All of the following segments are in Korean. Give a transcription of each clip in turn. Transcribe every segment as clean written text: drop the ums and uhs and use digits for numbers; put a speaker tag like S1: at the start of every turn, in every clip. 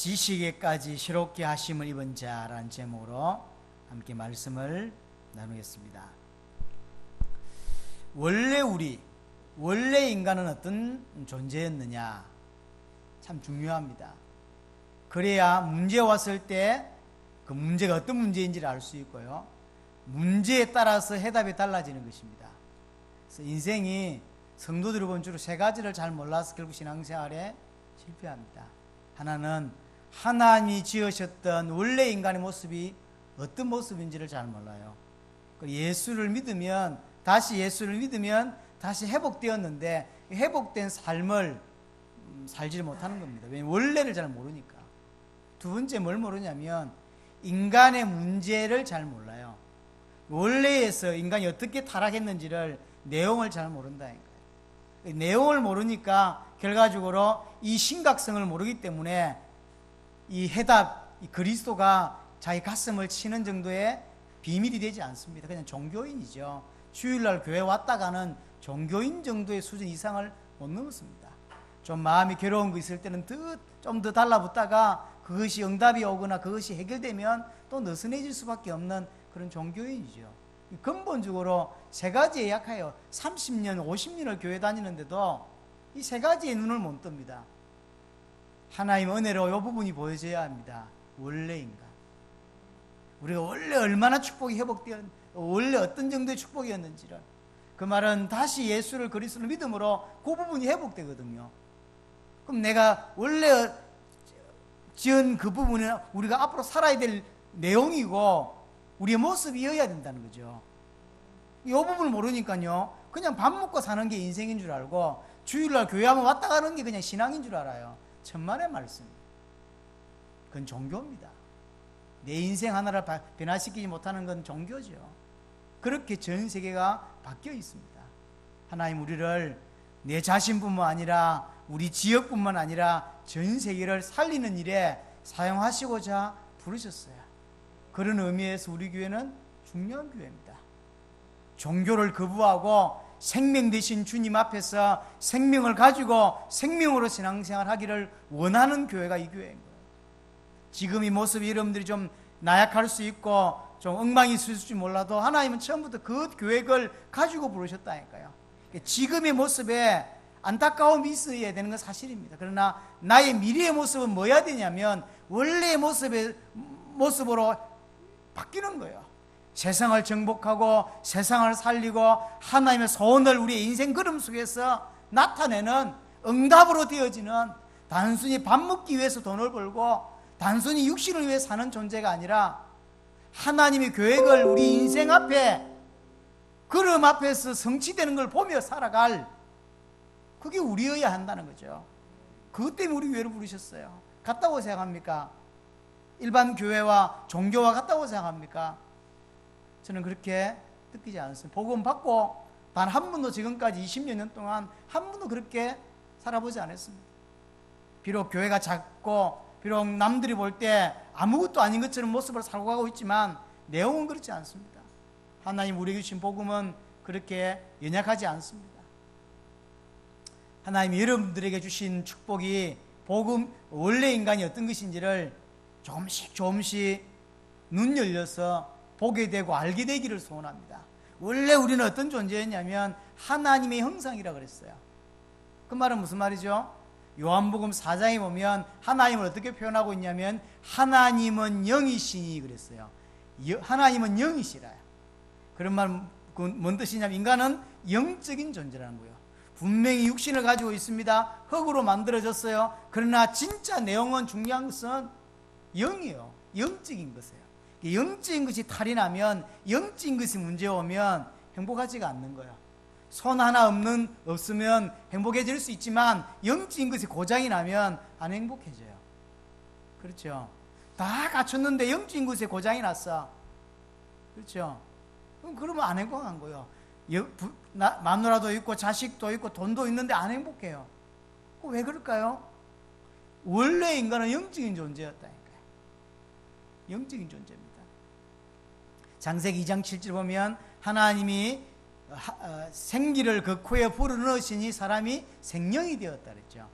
S1: 지식에까지 새롭게 하심을 입은 자라는 제목으로 함께 말씀을 나누겠습니다. 원래 인간은 어떤 존재였느냐, 참 중요합니다. 그래야 문제 왔을 때 그 문제가 어떤 문제인지를 알 수 있고요, 문제에 따라서 해답이 달라지는 것입니다. 그래서 인생이 성도들을 보면 주로 세 가지를 잘 몰라서 결국 신앙생활에 실패합니다. 하나는 하나님이 지으셨던 원래 인간의 모습이 어떤 모습인지를 잘 몰라요. 예수를 믿으면 다시 회복되었는데 회복된 삶을 살지 못하는 겁니다. 왜냐하면 원래를 잘 모르니까. 두 번째 뭘 모르냐면 인간의 문제를 잘 몰라요. 원래에서 인간이 어떻게 타락했는지를 내용을 잘 모른다니까요. 내용을 모르니까 결과적으로 이 심각성을 모르기 때문에 이 해답, 이 그리스도가 자기 가슴을 치는 정도의 비밀이 되지 않습니다. 그냥 종교인이죠. 주일날 교회 왔다 가는 종교인 정도의 수준 이상을 못 넘었습니다. 좀 마음이 괴로운 거 있을 때는 좀 더 달라붙다가 그것이 응답이 오거나 그것이 해결되면 또 느슨해질 수밖에 없는 그런 종교인이죠. 근본적으로 세 가지에 약해요. 30년, 50년을 교회 다니는데도 이 세 가지에 눈을 못 뜹니다. 하나님 은혜로 이 부분이 보여져야 합니다. 원래 인간. 우리가 원래 얼마나 축복이 회복되었는지, 원래 어떤 정도의 축복이었는지를, 그 말은 다시 예수를 그리스도를 믿음으로 그 부분이 회복되거든요. 그럼 내가 원래 지은 그 부분은 우리가 앞으로 살아야 될 내용이고 우리의 모습이어야 된다는 거죠. 이 부분을 모르니까요, 그냥 밥 먹고 사는 게 인생인 줄 알고 주일날 교회 한번 왔다 가는 게 그냥 신앙인 줄 알아요. 천만의 말씀. 그건 종교입니다. 내 인생 하나를 변화시키지 못하는 건 종교죠. 그렇게 전 세계가 바뀌어 있습니다. 하나님 우리를 내 자신뿐만 아니라 우리 지역뿐만 아니라 전 세계를 살리는 일에 사용하시고자 부르셨어요. 그런 의미에서 우리 교회는 중요한 교회입니다. 종교를 거부하고 생명 되신 주님 앞에서 생명을 가지고 생명으로 신앙생활 하기를 원하는 교회가 이 교회인 거예요. 지금 이 모습이 여러분들이 좀 나약할 수 있고 좀 엉망이 있을지 몰라도 하나님은 처음부터 그 계획을 가지고 부르셨다니까요. 지금의 모습에 안타까움이 있어야 되는 건 사실입니다. 그러나 나의 미래의 모습은 뭐야 되냐면 원래의 모습으로 바뀌는 거예요. 세상을 정복하고 세상을 살리고 하나님의 소원을 우리의 인생 걸음 속에서 나타내는 응답으로 되어지는, 단순히 밥 먹기 위해서 돈을 벌고 단순히 육신을 위해 사는 존재가 아니라 하나님의 계획을 우리 인생 앞에 걸음 앞에서 성취되는 걸 보며 살아갈, 그게 우리여야 한다는 거죠. 그것 때문에 우리 교회를 부르셨어요. 같다고 생각합니까? 일반 교회와 종교와 같다고 생각합니까? 저는 그렇게 느끼지 않습니다. 복음 받고 단 한 번도 지금까지 20여 년 동안 한 번도 그렇게 살아보지 않았습니다. 비록 교회가 작고 비록 남들이 볼 때 아무것도 아닌 것처럼 모습을 살고 가고 있지만 내용은 그렇지 않습니다. 하나님 우리에게 주신 복음은 그렇게 연약하지 않습니다. 하나님이 여러분들에게 주신 축복이 복음, 원래 인간이 어떤 것인지를 조금씩 눈 열려서 보게 되고 알게 되기를 소원합니다. 원래 우리는 어떤 존재였냐면 하나님의 형상이라 그랬어요. 그 말은 무슨 말이죠? 요한복음 4장에 보면 하나님을 어떻게 표현하고 있냐면 하나님은 영이시니 그랬어요. 하나님은 영이시라요. 그런 말은 뭔 뜻이냐면 인간은 영적인 존재라는 거예요. 분명히 육신을 가지고 있습니다. 흙으로 만들어졌어요. 그러나 진짜 내용은 중요한 것은 영이에요. 영적인 것이에요. 영적인 것이 탈이 나면, 영적인 것이 문제 오면 행복하지가 않는 거예요. 손 하나 없으면 행복해질 수 있지만 영적인 것이 고장이 나면 안 행복해져요. 그렇죠? 다 갖췄는데 영적인 것에 고장이 났어. 그렇죠? 그러면 안 행복한 거예요. 마누라도 있고 자식도 있고 돈도 있는데 안 행복해요. 왜 그럴까요? 원래 인간은 영적인 존재였다니까요. 영적인 존재입니다. 창세기 2장 7절 보면 하나님이 생기를 그 코에 불어넣으시니 사람이 생명이 되었다 그랬죠.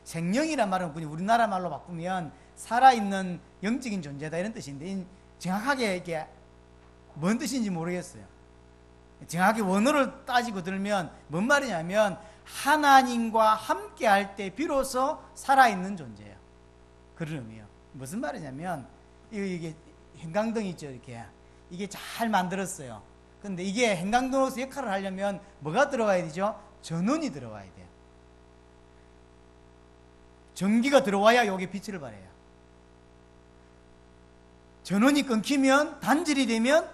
S1: 생명이란 말은 그냥 우리나라 말로 바꾸면 살아있는 영적인 존재다 이런 뜻인데, 정확하게 이게 뭔 뜻인지 모르겠어요. 정확히 원어를 따지고 들면 뭔 말이냐면 하나님과 함께 할 때 비로소 살아있는 존재예요. 그런 의미예요. 무슨 말이냐면 이게 형광등 있죠, 이렇게. 이게 잘 만들었어요. 근데 이게 형광등으로서 역할을 하려면 뭐가 들어가야 되죠? 전원이 들어와야 돼요. 전기가 들어와야 여기 빛을 발해요. 전원이 끊기면, 단절이 되면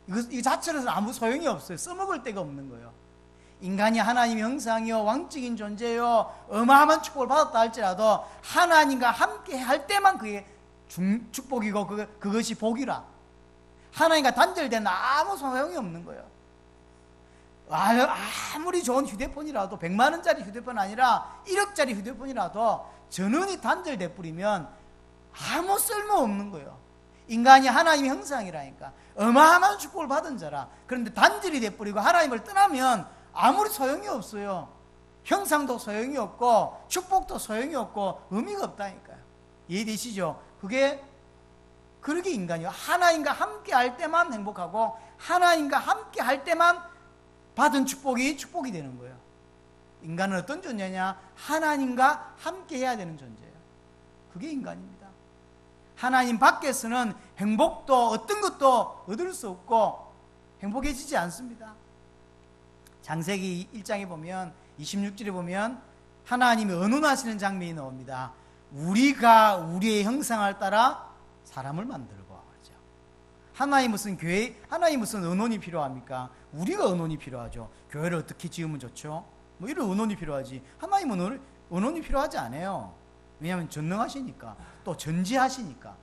S1: 이거 자체로는 아무 소용이 없어요. 써먹을 데가 없는 거예요. 인간이 하나님의 형상이요, 왕적인 존재요, 어마어마한 축복을 받았다 할지라도 하나님과 함께 할 때만 그게 축복이고 그것이 복이라. 하나님과 단절되면 아무 소용이 없는 거예요. 아무리 좋은 휴대폰이라도 100만 원짜리 휴대폰 아니라 1억짜리 휴대폰이라도 전원이 단절돼 버리면 아무 쓸모 없는 거예요. 인간이 하나님의 형상이라니까 어마어마한 축복을 받은 자라. 그런데 단절이 돼 버리고 하나님을 떠나면 아무리 소용이 없어요. 형상도 소용이 없고 축복도 소용이 없고 의미가 없다니까요. 이해되시죠? 그렇게 인간이요. 하나님과 함께 할 때만 행복하고 하나님과 함께 할 때만 받은 축복이 되는 거예요. 인간은 어떤 존재냐? 하나님과 함께 해야 되는 존재예요. 그게 인간입니다. 하나님 밖에서는 행복도 어떤 것도 얻을 수 없고 행복해지지 않습니다. 창세기 1장에 보면 26절에 보면 하나님이 언론하시는 장면이 나옵니다. 우리가 우리의 형상을 따라 사람을 만들고 하죠. 하나님 무슨 언론이 필요합니까? 우리가 언론이 필요하죠. 교회를 어떻게 지으면 좋죠? 뭐 이런 언론이 필요하지. 하나님은 언론이 필요하지 않아요. 왜냐하면 전능하시니까, 또 전지하시니까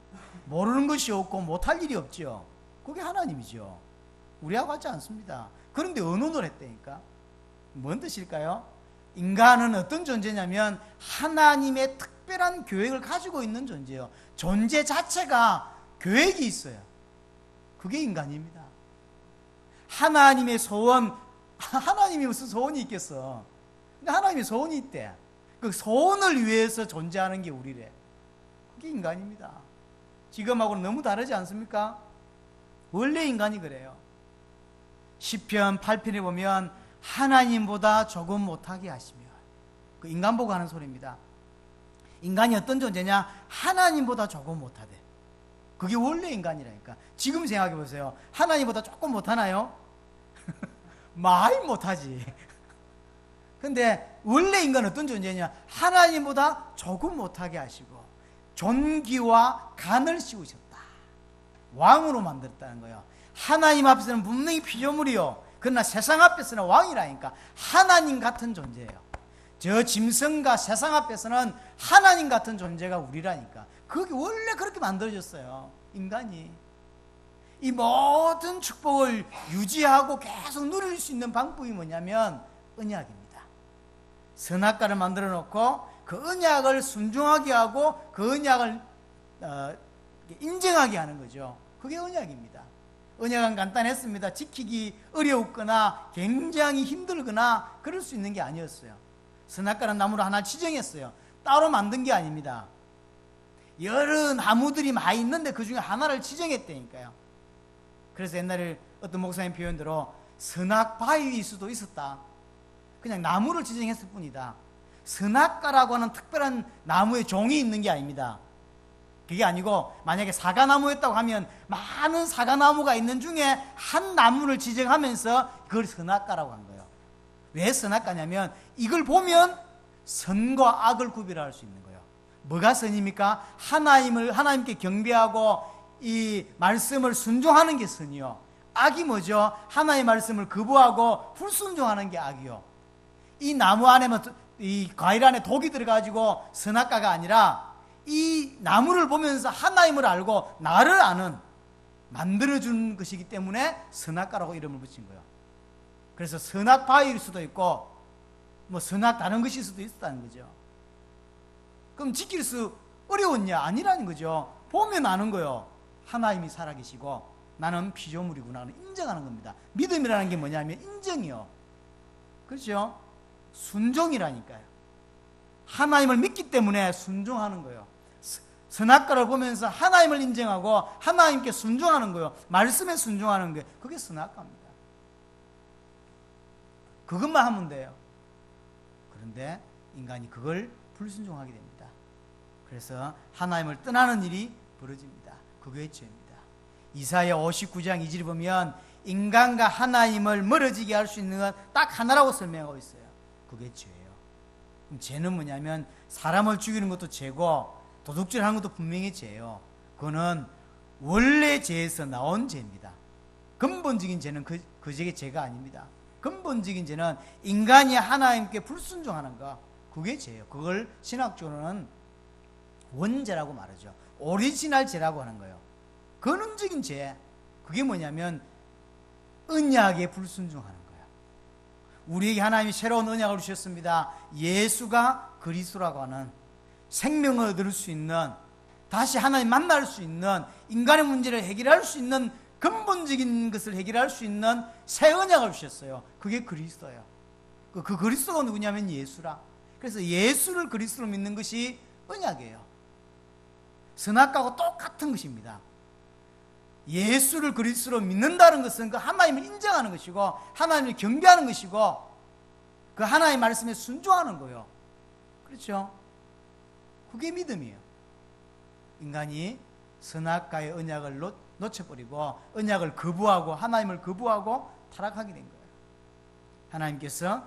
S1: 모르는 것이 없고 못할 일이 없죠. 그게 하나님이죠. 우리하고 같지 않습니다. 그런데 언론을 했다니까. 뭔 뜻일까요? 인간은 어떤 존재냐면 하나님의 특별한 계획을 가지고 있는 존재예요. 존재 자체가 계획이 있어요. 그게 인간입니다. 하나님의 소원, 하나님이 무슨 소원이 있겠어? 근데 하나님의 소원이 있대. 그 소원을 위해서 존재하는 게 우리래. 그게 인간입니다. 지금하고는 너무 다르지 않습니까? 원래 인간이 그래요. 시편 8편에 보면 하나님보다 조금 못하게 하시며, 그 인간 보고 하는 소리입니다. 인간이 어떤 존재냐? 하나님보다 조금 못하대. 그게 원래 인간이라니까. 지금 생각해 보세요. 하나님보다 조금 못하나요? 많이 못하지. 근데 원래 인간은 어떤 존재냐? 하나님보다 조금 못하게 하시고 존귀와 간을 씌우셨다. 왕으로 만들었다는 거예요. 하나님 앞에서는 분명히 피조물이요, 그러나 세상 앞에서는 왕이라니까. 하나님 같은 존재예요. 저 짐승과 세상 앞에서는 하나님 같은 존재가 우리라니까. 그게 원래 그렇게 만들어졌어요. 인간이 이 모든 축복을 유지하고 계속 누릴 수 있는 방법이 뭐냐면 언약입니다. 선악과를 만들어 놓고 그 언약을 순종하게 하고 그 언약을 인정하게 하는 거죠. 그게 언약입니다. 언약은 간단했습니다. 지키기 어려웠거나 굉장히 힘들거나 그럴 수 있는 게 아니었어요. 선악과는 나무를 하나 지정했어요. 따로 만든 게 아닙니다. 여러 나무들이 많이 있는데 그 중에 하나를 지정했다니까요. 그래서 옛날에 어떤 목사님 표현대로 선악바위일 수도 있었다. 그냥 나무를 지정했을 뿐이다. 선악과라고 하는 특별한 나무의 종이 있는 게 아닙니다. 그게 아니고 만약에 사과나무였다고 하면 많은 사과나무가 있는 중에 한 나무를 지정하면서 그걸 선악과라고 한 거예요. 왜 선악과냐면 이걸 보면 선과 악을 구별할 수 있는 거예요. 뭐가 선입니까? 하나님께 경배하고 이 말씀을 순종하는 게 선이요. 악이 뭐죠? 하나님의 말씀을 거부하고 불순종하는 게 악이요. 이 나무 안에만, 이 과일 안에 독이 들어가지고 선악과가 아니라 이 나무를 보면서 하나님을 알고 나를 아는, 만들어준 것이기 때문에 선악과라고 이름을 붙인 거예요. 그래서 선악바위일 수도 있고 뭐 선악 다른 것일 수도 있다는 거죠. 그럼 지킬 수 어려웠냐? 아니라는 거죠. 보면 아는 거예요. 하나님이 살아계시고 나는 피조물이구나 인정하는 겁니다. 믿음이라는 게 뭐냐면 인정이요. 그렇죠? 순종이라니까요. 하나님을 믿기 때문에 순종하는 거예요. 선악과를 보면서 하나님을 인정하고 하나님께 순종하는 거예요. 말씀에 순종하는 게 그게 선악과입니다. 그것만 하면 돼요. 그런데 인간이 그걸 불순종하게 됩니다. 그래서 하나님을 떠나는 일이 벌어집니다. 그게 죄입니다. 이사야 59장 2절을 보면 인간과 하나님을 멀어지게 할 수 있는 건 딱 하나라고 설명하고 있어요. 그게 죄예요. 그럼 죄는 뭐냐면 사람을 죽이는 것도 죄고 도둑질하는 것도 분명히 죄예요. 그거는 원래 죄에서 나온 죄입니다. 근본적인 죄는 그 죄가 아닙니다. 근본적인 죄는 인간이 하나님께 불순종하는 거, 그게 죄예요. 그걸 신학적으로는 원죄라고 말하죠. 오리지널 죄라고 하는 거예요. 근원적인 죄, 그게 뭐냐면 언약에 불순종하는 거예요. 우리에게 하나님이 새로운 언약을 주셨습니다. 예수가 그리스도라고 하는 생명을 얻을 수 있는, 다시 하나님 만날 수 있는, 인간의 문제를 해결할 수 있는, 근본적인 것을 해결할 수 있는 새 언약을 주셨어요. 그게 그리스도예요. 그 그리스도가 누구냐면 예수라. 그래서 예수를 그리스도로 믿는 것이 언약이에요. 선악과하고 똑같은 것입니다. 예수를 그리스도로 믿는다는 것은 그 하나님을 인정하는 것이고 하나님을 경배하는 것이고 그 하나님의 말씀에 순종하는 거예요. 그렇죠? 그게 믿음이에요. 인간이 선악과의 언약을 놓쳐버리고 언약을 거부하고 하나님을 거부하고 타락하게 된 거예요. 하나님께서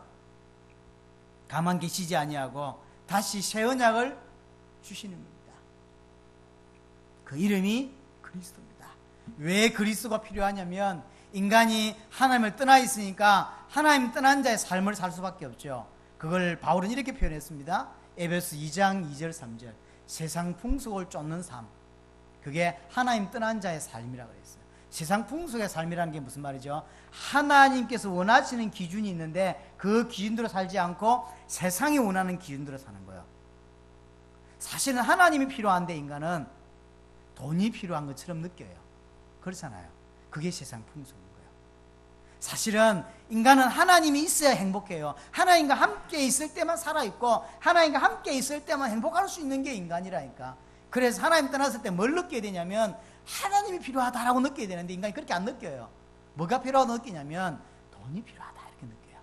S1: 가만 계시지 아니하고 다시 새 언약을 주시는 겁니다. 그 이름이 그리스도입니다. 왜 그리스도가 필요하냐면 인간이 하나님을 떠나 있으니까 하나님 떠난 자의 삶을 살 수밖에 없죠. 그걸 바울은 이렇게 표현했습니다. 에베소 2장 2절 3절 세상 풍속을 쫓는 삶, 그게 하나님 떠난 자의 삶이라고 그랬어요. 세상 풍속의 삶이라는 게 무슨 말이죠? 하나님께서 원하시는 기준이 있는데 그 기준대로 살지 않고 세상이 원하는 기준대로 사는 거예요. 사실은 하나님이 필요한데 인간은 돈이 필요한 것처럼 느껴요. 그렇잖아요. 그게 세상 풍속인 거예요. 사실은 인간은 하나님이 있어야 행복해요. 하나님과 함께 있을 때만 살아있고 하나님과 함께 있을 때만 행복할 수 있는 게 인간이라니까. 그래서 하나님 떠났을 때 뭘 느껴야 되냐면 하나님이 필요하다라고 느껴야 되는데 인간이 그렇게 안 느껴요. 뭐가 필요하다고 느끼냐면 돈이 필요하다 이렇게 느껴요.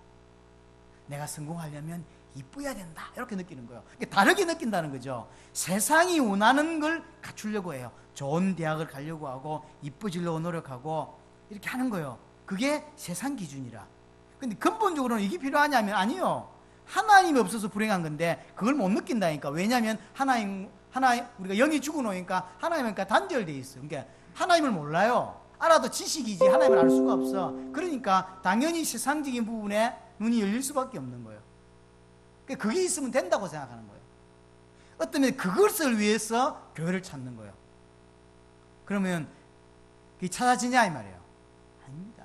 S1: 내가 성공하려면 이뻐야 된다 이렇게 느끼는 거예요. 다르게 느낀다는 거죠. 세상이 원하는 걸 갖추려고 해요. 좋은 대학을 가려고 하고 이뻐지려고 노력하고 이렇게 하는 거예요. 그게 세상 기준이라. 근데 근본적으로는 이게 필요하냐면 아니요. 하나님이 없어서 불행한 건데 그걸 못 느낀다니까. 왜냐하면 하나님 우리가 영이 죽어놓으니까 하나님과 단절되어 있어요. 그러니까 하나님을 몰라요. 알아도 지식이지 하나님을 알 수가 없어. 그러니까 당연히 세상적인 부분에 눈이 열릴 수밖에 없는 거예요. 그게 있으면 된다고 생각하는 거예요. 어떤 면에 그것을 위해서 교회를 찾는 거예요. 그러면 그게 찾아지냐 이 말이에요. 아닙니다.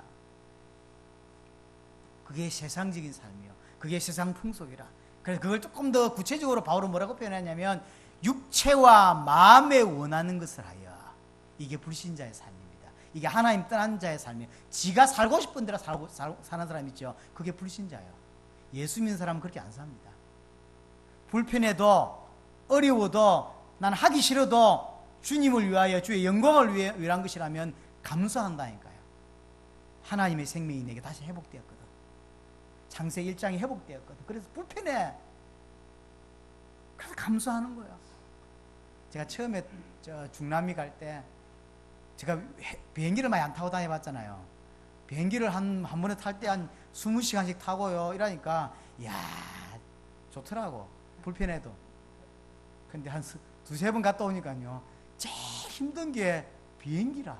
S1: 그게 세상적인 삶이에요. 그게 세상 풍속이라. 그래서 그걸 조금 더 구체적으로 바울은 뭐라고 표현하냐면 육체와 마음에 원하는 것을 하여. 이게 불신자의 삶입니다. 이게 하나님 떠난 자의 삶이에요. 지가 살고 싶은 대로 사는 사람 있죠. 그게 불신자예요. 예수 믿는 사람은 그렇게 안 삽니다. 불편해도 어려워도 난 하기 싫어도 주님을 위하여 주의 영광을 위한 것이라면 감사한다니까요. 하나님의 생명이 내게 다시 회복되었거든. 창세기 1장이 회복되었거든. 그래서 불편해. 그래서 감사하는 거예요. 제가 처음에 중남미 갈 때 제가 비행기를 많이 안 타고 다녀봤잖아요. 비행기를 한 번에 탈 때 한 20시간씩 타고요. 이러니까 이야 좋더라고. 불편해도. 근데 한 두세 번 갔다 오니까요. 제일 힘든 게 비행기라.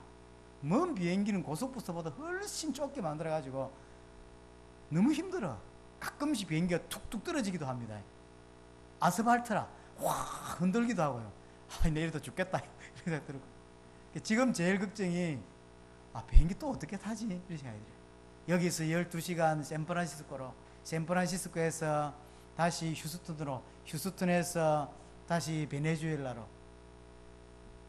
S1: 먼 비행기는 고속버스보다 훨씬 좁게 만들어가지고 너무 힘들어. 가끔씩 비행기가 툭툭 떨어지기도 합니다. 아스팔트라 확 흔들기도 하고요. 내일도 죽겠다 이런 생각 들고. 지금 제일 걱정이 비행기 또 어떻게 타지? 이런 생각이 들어요. 여기서 12시간 샌프란시스코에서 다시 휴스턴으로, 휴스턴에서 다시 베네수엘라로,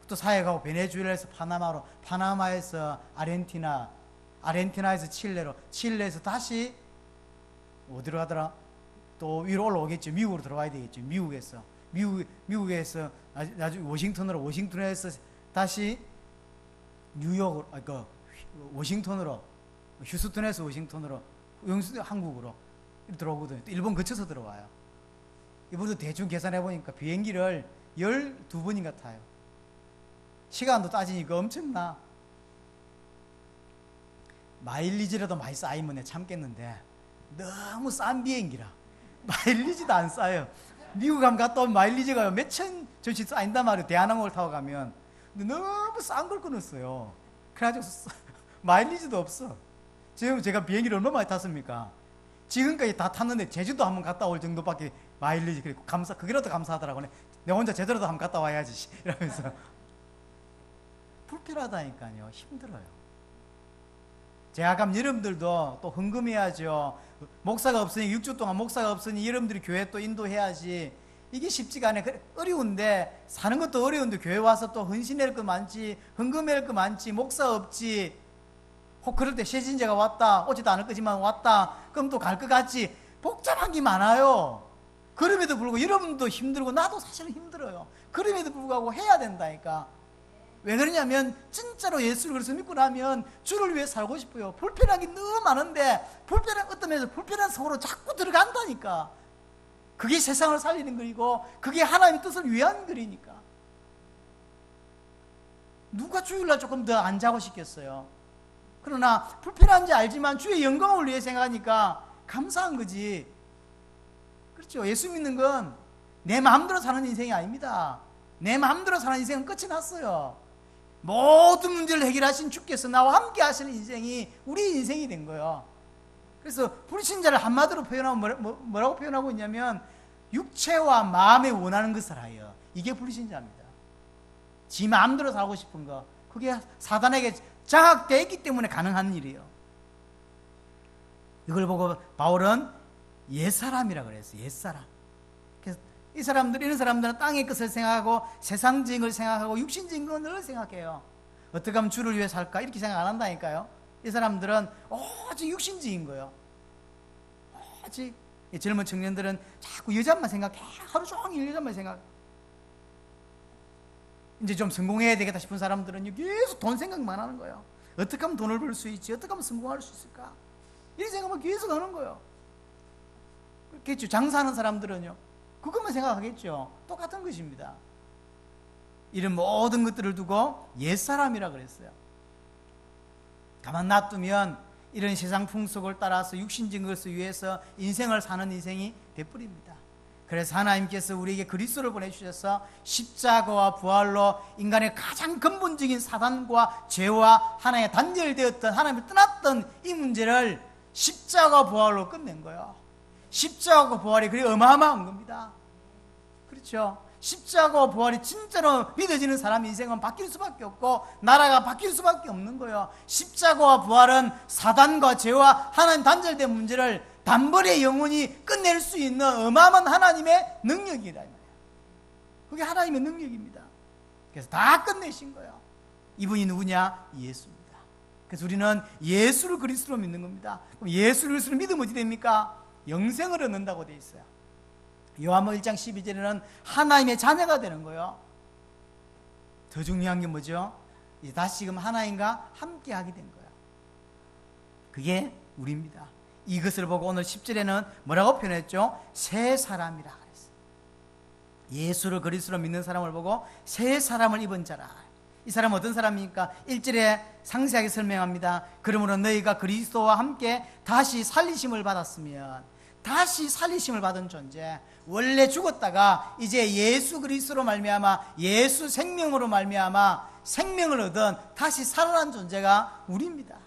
S1: 또 사해가고 베네수엘라에서 파나마로, 파나마에서 아르헨티나에서 칠레로, 칠레에서 다시 어디로 가더라? 또 위로 올라오겠죠. 미국으로 들어가야 되겠죠. 미국에서 나중에 워싱턴에서 다시 뉴욕으로, 워싱턴으로, 휴스턴에서 워싱턴으로, 한국으로 들어오거든요. 또 일본 거쳐서 들어와요. 이번도 대충 계산해 보니까 비행기를 12번인가 타요. 시간도 따지니까 엄청나. 마일리지라도 많이 쌓이면 참겠는데 너무 싼 비행기라 마일리지도 안 쌓여요. 미국 가면 갔다 오면 마일리지가 몇천 전씩 쌓인단 말이에요. 대한항공을 타고 가면. 근데 너무 싼 걸 끊었어요. 그래가지고 마일리지도 없어. 지금 제가 비행기를 얼마나 많이 탔습니까? 지금까지 다 탔는데 제주도 한번 갔다 올 정도밖에 마일리지, 그리고 그게라도 감사하더라고. 내가 혼자 제대로도 한번 갔다 와야지 이러면서. 불필요하다니까요. 힘들어요. 제가 가면 여러분들도 또 헌금해야죠. 목사가 없으니 6주 동안 목사가 없으니 여러분들이 교회 또 인도해야지. 이게 쉽지가 않아요. 어려운데, 사는 것도 어려운데 교회 와서 또 헌신할 거 많지, 헌금할 거 많지, 목사 없지. 혹 그럴 때 세진제가 왔다, 오지도 않을 거지만 왔다, 그럼 또 갈 것 같지. 복잡한 게 많아요. 그럼에도 불구하고 여러분도 힘들고 나도 사실은 힘들어요. 그럼에도 불구하고 해야 된다니까. 왜 그러냐면 진짜로 예수를 그래서 믿고 나면 주를 위해 살고 싶어요. 불편한 게 너무 많은데 어떤 면에서 불편한 속으로 자꾸 들어간다니까. 그게 세상을 살리는 거이고 그게 하나님의 뜻을 위한 거리니까. 누가 주일날 조금 더 안 자고 싶겠어요. 그러나 불편한지 알지만 주의 영광을 위해 생각하니까 감사한 거지. 그렇죠. 예수 믿는 건 내 마음대로 사는 인생이 아닙니다. 내 마음대로 사는 인생은 끝이 났어요. 모든 문제를 해결하신 주께서 나와 함께 하시는 인생이 우리 인생이 된 거예요. 그래서 불신자를 한마디로 표현하면 뭐라고 표현하고 있냐면 육체와 마음에 원하는 것을 하여. 이게 불신자입니다. 지 마음대로 살고 싶은 거. 그게 사단에게 장악되어 있기 때문에 가능한 일이에요. 이걸 보고 바울은 옛사람이라고 그랬어요. 옛사람. 그래서 이런 사람들은 땅의 것을 생각하고 세상적인 걸 생각하고 육신적인 걸 늘 생각해요. 어떻게 하면 주를 위해 살까? 이렇게 생각 안 한다니까요. 이 사람들은 오직 육신적인 거예요. 오직. 젊은 청년들은 자꾸 여자만 생각해. 하루 종일 여자만 생각. 이제 좀 성공해야 되겠다 싶은 사람들은 계속 돈 생각만 하는 거예요. 어떻게 하면 돈을 벌 수 있지? 어떻게 하면 성공할 수 있을까? 이 생각만 계속 하는 거예요. 그렇겠죠. 장사하는 사람들은요, 그것만 생각하겠죠. 똑같은 것입니다. 이런 모든 것들을 두고 옛사람이라 그랬어요. 가만 놔두면 이런 세상 풍속을 따라서 육신적인 것을 위해서 인생을 사는 인생이 돼버립니다. 그래서 하나님께서 우리에게 그리스도를 보내주셔서 십자가와 부활로 인간의 가장 근본적인 사단과 죄와 하나님의 단절되었던, 하나님을 떠났던 이 문제를 십자가와 부활로 끝낸 거예요. 십자가와 부활이 그리 어마어마한 겁니다. 그렇죠? 십자가와 부활이 진짜로 믿어지는 사람 인생은 바뀔 수밖에 없고 나라가 바뀔 수밖에 없는 거예요. 십자가와 부활은 사단과 죄와 하나님 단절된 문제를 단번에 영원히 끝낼 수 있는 어마어마한 하나님의 능력이다. 그게 하나님의 능력입니다. 그래서 다 끝내신 거예요. 이분이 누구냐? 예수입니다. 그래서 우리는 예수를 그리스도로 믿는 겁니다. 그럼 예수를 그리스도로 믿으면 어떻게 됩니까? 영생을 얻는다고 되어 있어요. 요한복음 1장 12절에는 하나님의 자녀가 되는 거예요. 더 중요한 게 뭐죠? 이제 다시금 하나님과 함께 하게 된 거예요. 그게 우리입니다. 이것을 보고 오늘 10절에는 뭐라고 표현했죠? 새 사람이라 그랬어요. 예수를 그리스도로 믿는 사람을 보고 새 사람을 입은 자라. 이 사람은 어떤 사람입니까? 1절에 상세하게 설명합니다. 그러므로 너희가 그리스도와 함께 다시 살리심을 받았으면, 다시 살리심을 받은 존재, 원래 죽었다가 이제 예수 그리스도로 말미암아 예수 생명으로 말미암아 생명을 얻은 다시 살아난 존재가 우리입니다.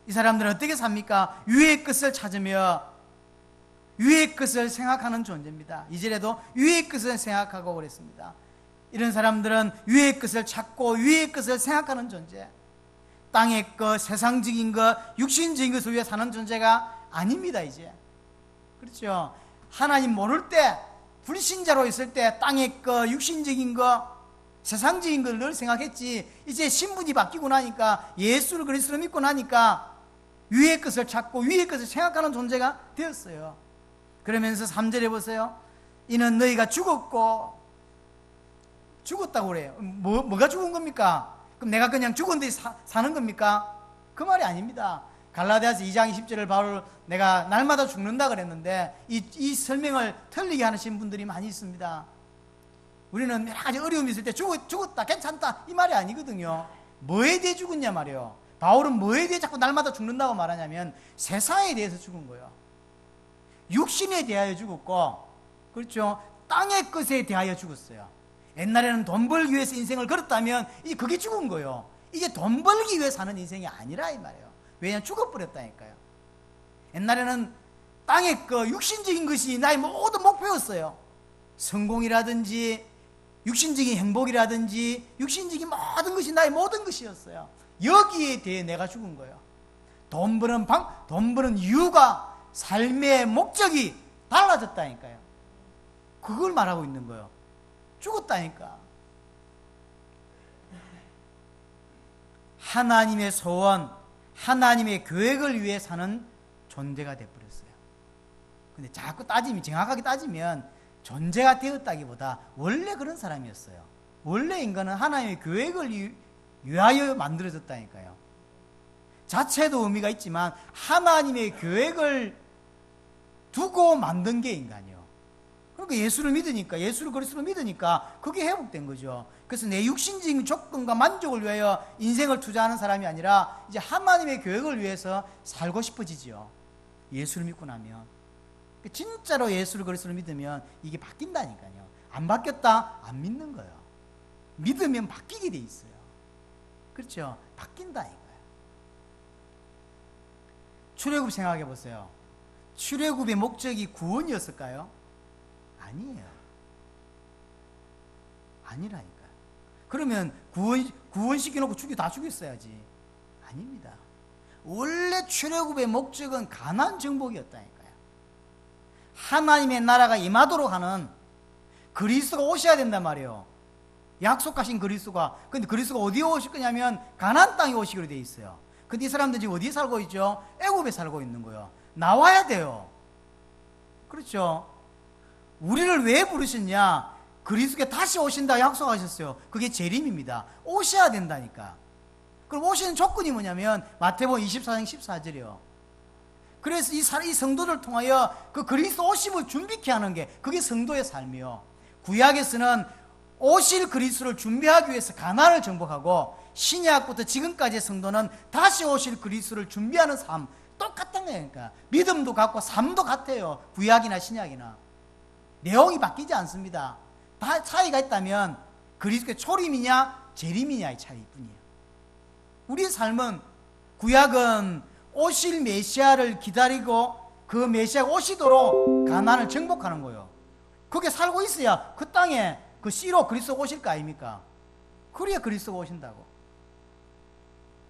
S1: 이 사람들은 어떻게 삽니까? 위의 것을 찾으며 위의 것을 생각하는 존재입니다. 이절에도 위의 것을 생각하고 그랬습니다. 이런 사람들은 위의 것을 찾고 위의 것을 생각하는 존재, 땅의 것, 세상적인 것, 육신적인 것을 위해 사는 존재가 아닙니다. 이제 그렇죠. 하나님 모를 때, 불신자로 있을 때 땅의 것, 육신적인 것, 세상적인 걸 늘 생각했지. 이제 신분이 바뀌고 나니까, 예수를 그리스도로 믿고 나니까 위의 것을 찾고 위의 것을 생각하는 존재가 되었어요. 그러면서 3절에 보세요. 이는 너희가 죽었다고 그래요. 뭐가 죽은 겁니까? 그럼 내가 그냥 죽은 데 사는 겁니까? 그 말이 아닙니다. 갈라디아서 2장 20절을 바로 내가 날마다 죽는다 그랬는데 이 설명을 틀리게 하시는 분들이 많이 있습니다. 우리는 여러 가지 어려움이 있을 때 죽었다 괜찮다 이 말이 아니거든요. 뭐에 대해 죽었냐 말이에요. 바울은 뭐에 대해 자꾸 날마다 죽는다고 말하냐면 세상에 대해서 죽은 거예요. 육신에 대하여 죽었고, 그렇죠, 땅의 것에 대하여 죽었어요. 옛날에는 돈 벌기 위해서 인생을 걸었다면 그게 죽은 거예요. 이제 돈 벌기 위해 사는 인생이 아니라 이 말이에요. 왜냐하면 죽어버렸다니까요. 옛날에는 땅의 육신적인 것이 나의 모든 목표였어요. 성공이라든지 육신적인 행복이라든지 육신적인 모든 것이 나의 모든 것이었어요. 여기에 대해 내가 죽은 거예요. 돈 버는 이유가 삶의 목적이 달라졌다니까요. 그걸 말하고 있는 거예요. 죽었다니까. 하나님의 소원, 하나님의 계획을 위해 사는 존재가 되어버렸어요. 근데 자꾸 정확하게 따지면 존재가 되었다기보다 원래 그런 사람이었어요. 원래 인간은 하나님의 계획을 위하여 만들어졌다니까요. 자체도 의미가 있지만 하나님의 계획을 두고 만든 게 인간이요. 그러니까 예수를 그리스도를 믿으니까 그게 회복된 거죠. 그래서 내 육신적인 조건과 만족을 위하여 인생을 투자하는 사람이 아니라 이제 하나님의 계획을 위해서 살고 싶어지죠. 예수를 믿고 나면. 진짜로 예수를 그리스도를 믿으면 이게 바뀐다니까요. 안 바뀌었다? 안 믿는 거예요. 믿으면 바뀌게 돼 있어요. 그렇죠? 바뀐다니까요. 출애굽 생각해 보세요. 출애굽의 목적이 구원이었을까요? 아니에요. 아니라니까요. 그러면 구원시켜놓고 다 죽였어야지. 아닙니다. 원래 출애굽의 목적은 가나안 정복이었다니까요. 하나님의 나라가 임하도록 하는 그리스도가 오셔야 된단 말이에요. 약속하신 그리스도가. 근데 그리스도가 어디에 오실 거냐면 가나안 땅에 오시기로 돼 있어요. 근데 이 사람들이 지금 어디에 살고 있죠? 애굽에 살고 있는 거예요. 나와야 돼요. 그렇죠? 우리를 왜 부르셨냐? 그리스도가 다시 오신다 약속하셨어요. 그게 재림입니다. 오셔야 된다니까. 그럼 오시는 조건이 뭐냐면 마태복음 24장 14절이요. 그래서 이 성도를 통하여 그 그리스도 오심을 준비케 하는 게 그게 성도의 삶이요. 구약에서는 오실 그리스도를 준비하기 위해서 가나안을 정복하고, 신약부터 지금까지의 성도는 다시 오실 그리스도를 준비하는 삶, 똑같은 거니까. 믿음도 같고 삶도 같아요. 구약이나 신약이나 내용이 바뀌지 않습니다. 다 차이가 있다면 그리스도의 초림이냐 재림이냐의 차이뿐이에요. 우리의 삶은, 구약은 오실 메시아를 기다리고 그 메시아가 오시도록 가나안을 정복하는 거예요. 그게 살고 있어야 그 땅에 그 씨로 그리스도가 오실 거 아닙니까? 그래야 그리스도가 오신다고.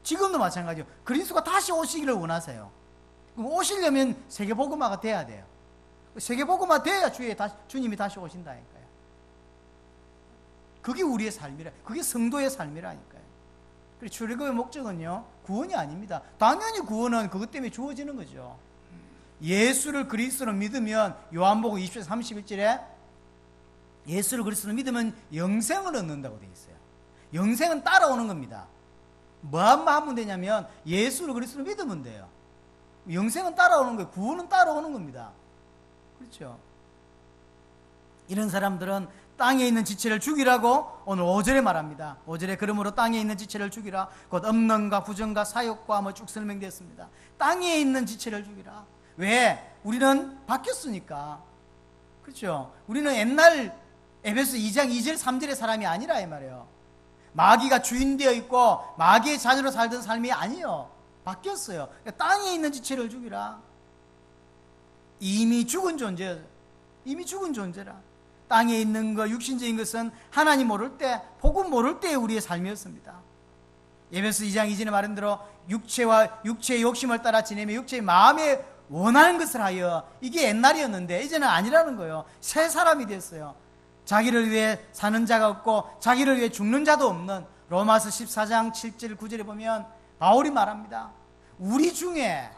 S1: 지금도 마찬가지예요. 그리스도가 다시 오시기를 원하세요. 그럼 오시려면 세계복음화가 돼야 돼요. 세계복음화 돼야 주님이 다시 오신다니까요. 그게 우리의 삶이라, 그게 성도의 삶이라니까요. 그리고 출애굽의 목적은요, 구원이 아닙니다. 당연히 구원은 그것 때문에 주어지는 거죠. 예수를 그리스도로 믿으면, 요한복음 20장 31절에 예수를 그리스도로 믿으면 영생을 얻는다고 되어 있어요. 영생은 따라오는 겁니다. 뭐만 하면 되냐면 예수를 그리스도로 믿으면 돼요. 영생은 따라오는 거예요. 구원은 따라오는 겁니다. 그렇죠? 이런 사람들은 땅에 있는 지체를 죽이라고 오늘 5절에 말합니다. 5절에 그러므로 땅에 있는 지체를 죽이라. 곧 음란과 부정과 사욕과 쭉 설명됐습니다. 땅에 있는 지체를 죽이라. 왜? 우리는 바뀌었으니까. 그렇죠? 우리는 옛날 에베소 2장 2절 3절의 사람이 아니라 이 말이에요. 마귀가 주인되어 있고 마귀의 자녀로 살던 삶이 아니에요. 바뀌었어요. 그러니까 땅에 있는 지체를 죽이라. 이미 죽은 존재예요. 이미 죽은 존재라. 땅에 있는 것, 육신적인 것은 하나님 모를 때, 복음 모를 때의 우리의 삶이었습니다. 에베소 2장 2절에 말한 대로 육체의 욕심을 따라 지내며 육체의 마음에 원하는 것을 하여, 이게 옛날이었는데 이제는 아니라는 거예요. 새 사람이 됐어요. 자기를 위해 사는 자가 없고 자기를 위해 죽는 자도 없는, 로마서 14장 7절 9절에 보면 바울이 말합니다. 우리 중에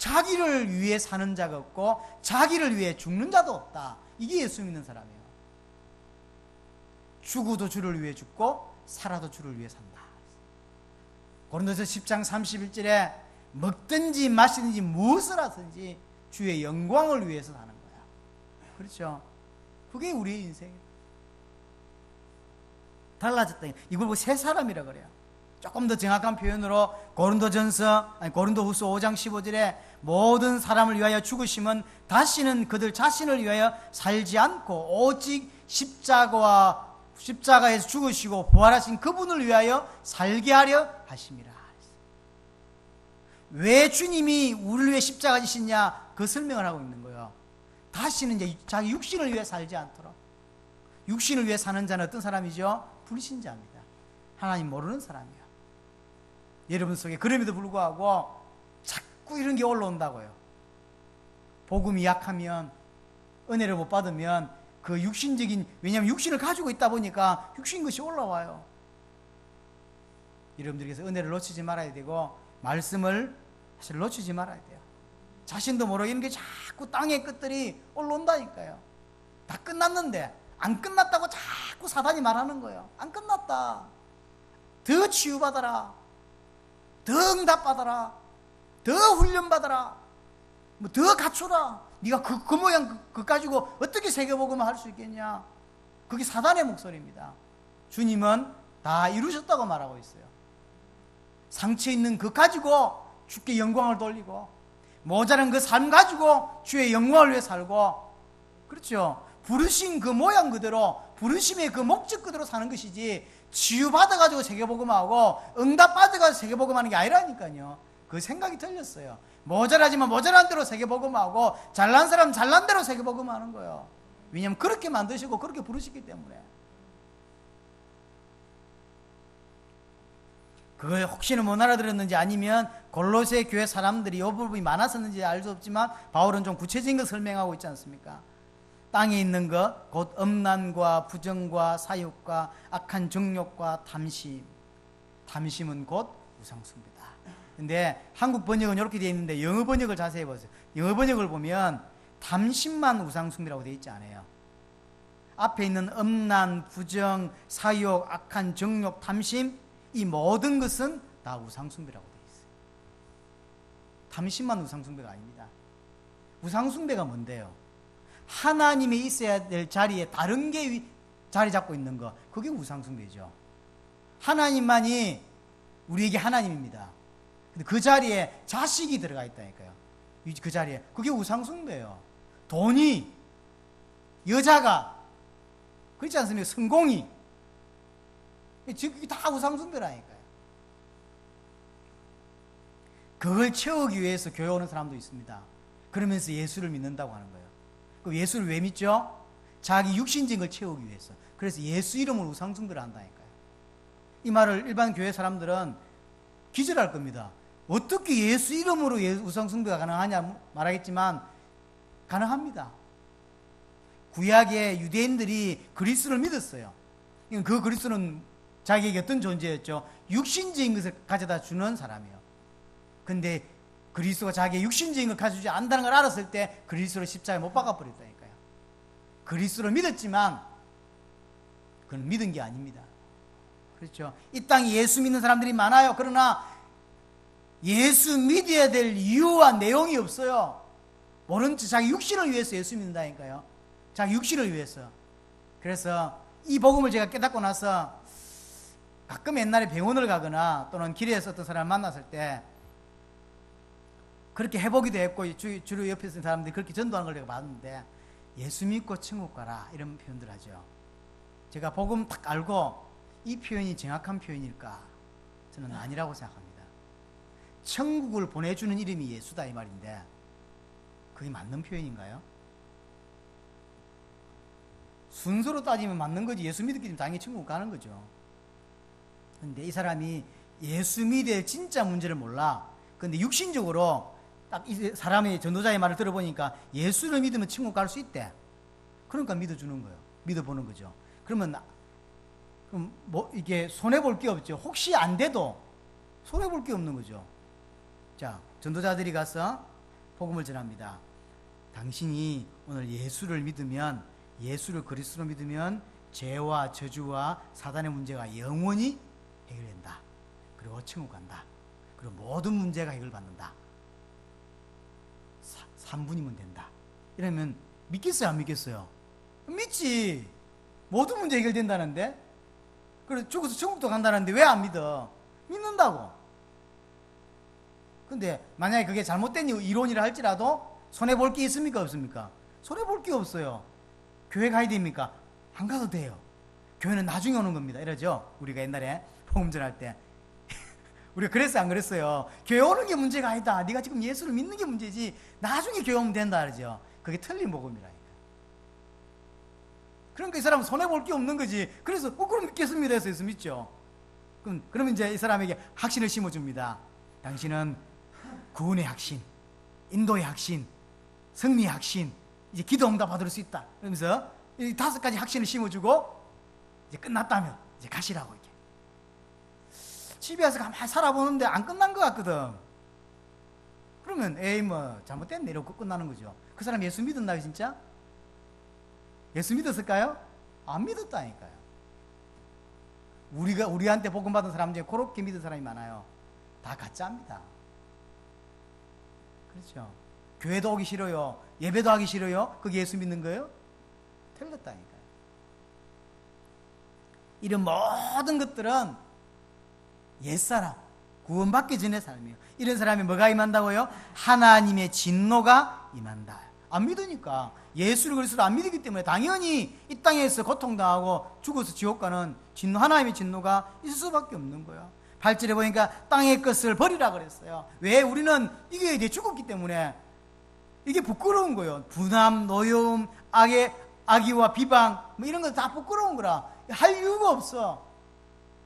S1: 자기를 위해 사는 자가 없고 자기를 위해 죽는 자도 없다. 이게 예수 믿는 사람이에요. 죽어도 주를 위해 죽고 살아도 주를 위해 산다. 고린도서 10장 31절에 먹든지 마시든지 무엇을 하든지 주의 영광을 위해서 사는 거야. 그렇죠? 그게 우리의 인생이에요. 달라졌다. 이걸 보고 새 사람이라 그래요. 조금 더 정확한 표현으로 고린도후서 5장 15절에 모든 사람을 위하여 죽으심은 다시는 그들 자신을 위하여 살지 않고 오직 십자가에서 죽으시고 부활하신 그분을 위하여 살게 하려 하심이라. 왜 주님이 우리를 위해 십자가 지시냐, 그 설명을 하고 있는 거예요. 다시는 이제 자기 육신을 위해 살지 않도록. 육신을 위해 사는 자는 어떤 사람이죠? 불신자입니다. 하나님 모르는 사람이에요. 여러분 속에 그럼에도 불구하고 자꾸 이런 게 올라온다고요. 복음이 약하면, 은혜를 못 받으면 그 육신적인, 왜냐하면 육신을 가지고 있다 보니까 육신 것이 올라와요. 여러분들께서 은혜를 놓치지 말아야 되고 말씀을 사실 놓치지 말아야 돼요. 자신도 모르게 이런 게 자꾸 땅의 끝들이 올라온다니까요. 다 끝났는데 안 끝났다고 자꾸 사단이 말하는 거예요. 안 끝났다. 더 치유받아라. 더 응답받아라. 더 훈련받아라. 뭐 더 갖춰라. 네가 그 모양 그거 가지고 어떻게 세계복음을 할 수 있겠냐. 그게 사단의 목소리입니다. 주님은 다 이루셨다고 말하고 있어요. 상처 있는 그 가지고 주께 영광을 돌리고, 모자란 그 삶 가지고 주의 영광을 위해 살고, 그렇죠? 부르신 그 모양 그대로, 부르심의 그 목적 그대로 사는 것이지, 치유받아가지고 세계복음하고 응답받아가지고 세계복음하는 게 아니라니까요. 그 생각이 틀렸어요. 모자라지만 모자란 대로 세계복음하고 잘난 사람 잘난 대로 세계복음하는 거예요. 왜냐하면 그렇게 만드시고 그렇게 부르시기 때문에. 그걸 혹시나 못 알아들었는지, 아니면 골로새 교회 사람들이 이 부분이 많았었는지 알 수 없지만 바울은 좀 구체적인 걸 설명하고 있지 않습니까? 땅에 있는 것, 곧 음란과 부정과 사욕과 악한 정욕과 탐심. 탐심은 곧 우상숭배다. 근데 한국 번역은 이렇게 되어 있는데 영어 번역을 자세히 보세요. 영어 번역을 보면 탐심만 우상숭배라고 되어 있지 않아요. 앞에 있는 음란, 부정, 사욕, 악한 정욕, 탐심, 이 모든 것은 다 우상숭배라고 되어 있어요. 탐심만 우상숭배가 아닙니다. 우상숭배가 뭔데요? 하나님이 있어야 될 자리에 다른 게 자리 잡고 있는 거, 그게 우상숭배죠. 하나님만이 우리에게 하나님입니다. 근데 그 자리에 자식이 들어가 있다니까요. 그 자리에. 그게 우상숭배예요. 돈이, 여자가, 그렇지 않습니까? 성공이. 이게 다 우상숭배라니까요. 그걸 채우기 위해서 교회 오는 사람도 있습니다. 그러면서 예수를 믿는다고 하는 거예요. 그 예수를 왜 믿죠? 자기 육신적인 걸 채우기 위해서. 그래서 예수 이름으로 우상숭배를 한다니까요. 이 말을 일반 교회 사람들은 기절할 겁니다. 어떻게 예수 이름으로 우상숭배가 가능하냐 말하겠지만 가능합니다. 구약의 유대인들이 그리스도를 믿었어요. 그 그리스도는 자기에게 어떤 존재였죠? 육신적인 것을 가져다 주는 사람이에요. 근데 그리스도가 자기의 육신적인 걸 가져주지 않는다는 걸 알았을 때 그리스도를 십자가에 못 박아버렸다니까요. 그리스도를 믿었지만 그건 믿은 게 아닙니다. 그렇죠? 이 땅에 예수 믿는 사람들이 많아요. 그러나 예수 믿어야 될 이유와 내용이 없어요. 모른 척 자기 육신을 위해서 예수 믿는다니까요. 자기 육신을 위해서. 그래서 이 복음을 제가 깨닫고 나서 가끔 옛날에 병원을 가거나 또는 길에서 어떤 사람을 만났을 때 그렇게 해보기도 했고, 주로 옆에 있는 사람들이 그렇게 전도하는 걸 내가 봤는데, 예수 믿고 천국 가라 이런 표현들 하죠. 제가 복음 딱 알고 이 표현이 정확한 표현일까? 저는 아니라고 생각합니다. 천국을 보내주는 이름이 예수다 이 말인데 그게 맞는 표현인가요? 순서로 따지면 맞는 거지. 예수 믿었기 때문에 당연히 천국 가는 거죠. 근데 이 사람이 예수 믿을 진짜 문제를 몰라. 근데 육신적으로 딱 이 사람의 전도자의 말을 들어보니까 예수를 믿으면 천국 갈 수 있대. 그러니까 믿어주는 거예요. 믿어보는 거죠. 그럼 뭐 이게 손해볼 게 없죠. 혹시 안 돼도 손해볼 게 없는 거죠. 자, 전도자들이 가서 복음을 전합니다. 당신이 오늘 예수를 믿으면, 예수를 그리스도로 믿으면 죄와 저주와 사단의 문제가 영원히 해결된다. 그리고 천국 간다. 그리고 모든 문제가 해결받는다. 3분이면 된다. 이러면 믿겠어요, 안 믿겠어요? 믿지. 모든 문제 해결된다는데? 그래, 죽어서 천국도 간다는데 왜 안 믿어? 믿는다고. 근데 만약에 그게 잘못된 이론이라 할지라도 손해볼 게 있습니까, 없습니까? 손해볼 게 없어요. 교회 가야 됩니까? 안 가도 돼요. 교회는 나중에 오는 겁니다. 이러죠? 우리가 옛날에 복음 전할 때 우리가 그랬어요, 안 그랬어요? 교회 오는 게 문제가 아니다. 네가 지금 예수를 믿는 게 문제지. 나중에 교회 오면 된다 그러죠. 그게 틀린 복음이라니까. 그러니까 이 사람은 손해볼 게 없는 거지. 그래서 그럼 믿겠습니다 해서 믿죠. 그러면 이제 이 사람에게 확신을 심어줍니다. 당신은 구원의 확신, 인도의 확신, 승리의 확신, 이제 기도 응답 받을 수 있다. 그러면서 이 5가지 확신을 심어주고 이제 끝났다면 이제 가시라고 이렇게. 집에 와서 가만히 살아보는데 안 끝난 것 같거든. 그러면 에이 뭐 잘못됐네 이러고 끝나는 거죠. 그 사람 예수 믿었나요 진짜? 예수 믿었을까요? 안 믿었다니까요. 우리한테 복음 받은 사람 중에 그렇게 믿은 사람이 많아요. 다 가짜입니다. 그렇죠. 교회도 오기 싫어요. 예배도 하기 싫어요. 그게 예수 믿는 거예요? 틀렸다니까요. 이런 모든 것들은 옛사람, 구원받기 전의 삶이에요. 이런 사람이 뭐가 임한다고요? 하나님의 진노가 임한다. 안 믿으니까. 예수를 그리스도를 안 믿기 때문에 당연히 이 땅에서 고통당하고 죽어서 지옥 가는 진노, 하나님의 진노가 있을 수밖에 없는 거예요. 8절에 보니까 땅의 것을 버리라 그랬어요. 왜? 우리는 이게 이제 죽었기 때문에 이게 부끄러운 거예요. 분함, 노여움, 악의와 비방 뭐 이런 거 다 부끄러운 거라. 할 이유가 없어.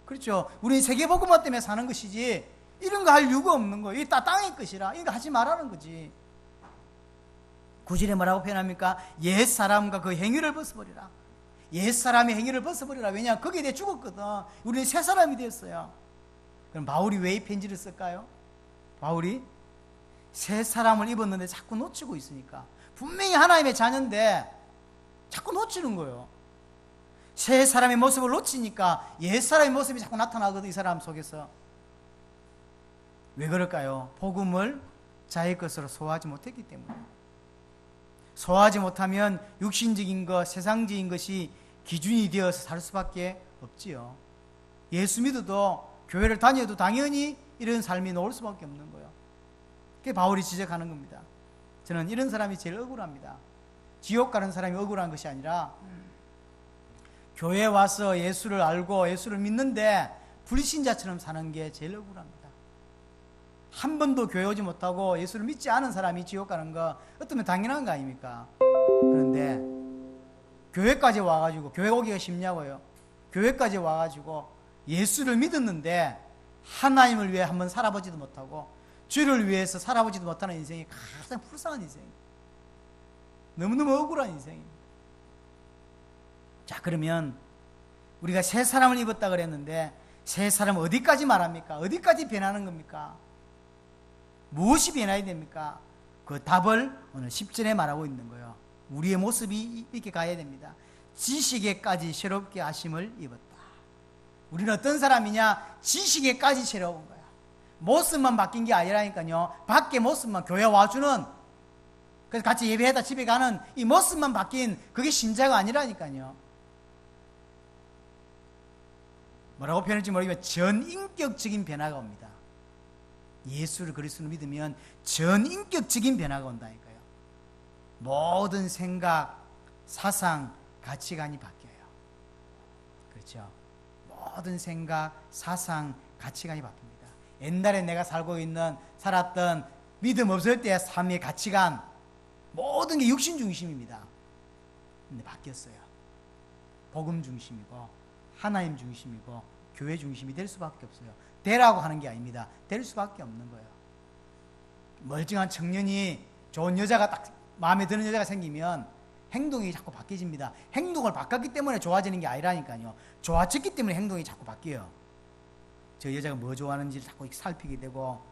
S1: 그렇죠. 우리는 세계복음화 때문에 사는 것이지 이런 거 할 이유가 없는 거예요. 이게 다 땅의 것이라 이거 하지 말라는 거지. 9절에 뭐라고 표현합니까? 옛사람과 그 행위를 벗어버리라. 옛사람의 행위를 벗어버리라. 왜냐? 거기에 대해 죽었거든. 우리는 새 사람이 되었어요. 그럼 바울이 왜 이 편지를 쓸까요? 바울이 새 사람을 입었는데 자꾸 놓치고 있으니까. 분명히 하나님의 자녀인데 자꾸 놓치는 거예요. 새 사람의 모습을 놓치니까 옛 사람의 모습이 자꾸 나타나거든, 이 사람 속에서. 왜 그럴까요? 복음을 자기 것으로 소화하지 못했기 때문에. 소화하지 못하면 육신적인 것, 세상적인 것이 기준이 되어서 살 수밖에 없지요. 예수 믿어도 교회를 다녀도 당연히 이런 삶이 나올 수밖에 없는 거예요. 그게 바울이 지적하는 겁니다. 저는 이런 사람이 제일 억울합니다. 지옥 가는 사람이 억울한 것이 아니라 교회에 와서 예수를 알고 예수를 믿는데 불신자처럼 사는 게 제일 억울합니다. 한 번도 교회 오지 못하고 예수를 믿지 않은 사람이 지옥 가는 거 어쩌면 당연한 거 아닙니까? 그런데 교회까지 와가지고, 교회 오기가 쉽냐고요? 교회까지 와가지고 예수를 믿었는데 하나님을 위해 한번 살아보지도 못하고 주를 위해서 살아보지도 못하는 인생이 가장 불쌍한 인생입니다. 너무너무 억울한 인생입니다. 자, 그러면 우리가 새 사람을 입었다 그랬는데 새 사람 어디까지 말합니까? 어디까지 변하는 겁니까? 무엇이 변해야 됩니까? 그 답을 오늘 10절에 말하고 있는 거예요. 우리의 모습이 이렇게 가야 됩니다. 지식에까지 새롭게 하심을 입었다. 우리는 어떤 사람이냐? 지식에까지 새로운 거야. 모습만 바뀐 게 아니라니까요. 밖에 모습만, 교회 와주는, 그래서 같이 예배하다 집에 가는 이 모습만 바뀐 그게 신자가 아니라니까요. 뭐라고 표현할지 모르겠지만 전인격적인 변화가 옵니다. 예수를 그리스도로 믿으면 전인격적인 변화가 온다니까요. 모든 생각, 사상, 가치관이 바뀌어요. 그렇죠? 모든 생각, 사상, 가치관이 바뀝니다. 옛날에 내가 살았던 믿음 없을 때의 삶의 가치관, 모든 게 육신 중심입니다. 근데 바뀌었어요. 복음 중심이고 하나님 중심이고 교회 중심이 될 수밖에 없어요. 되라고 하는 게 아닙니다. 될 수밖에 없는 거예요. 멀쩡한 청년이 좋은 여자가 딱 마음에 드는 여자가 생기면 행동이 자꾸 바뀌집니다. 행동을 바꿨기 때문에 좋아지는 게 아니라니까요. 좋아졌기 때문에 행동이 자꾸 바뀌어요. 저 여자가 뭐 좋아하는지를 자꾸 살피게 되고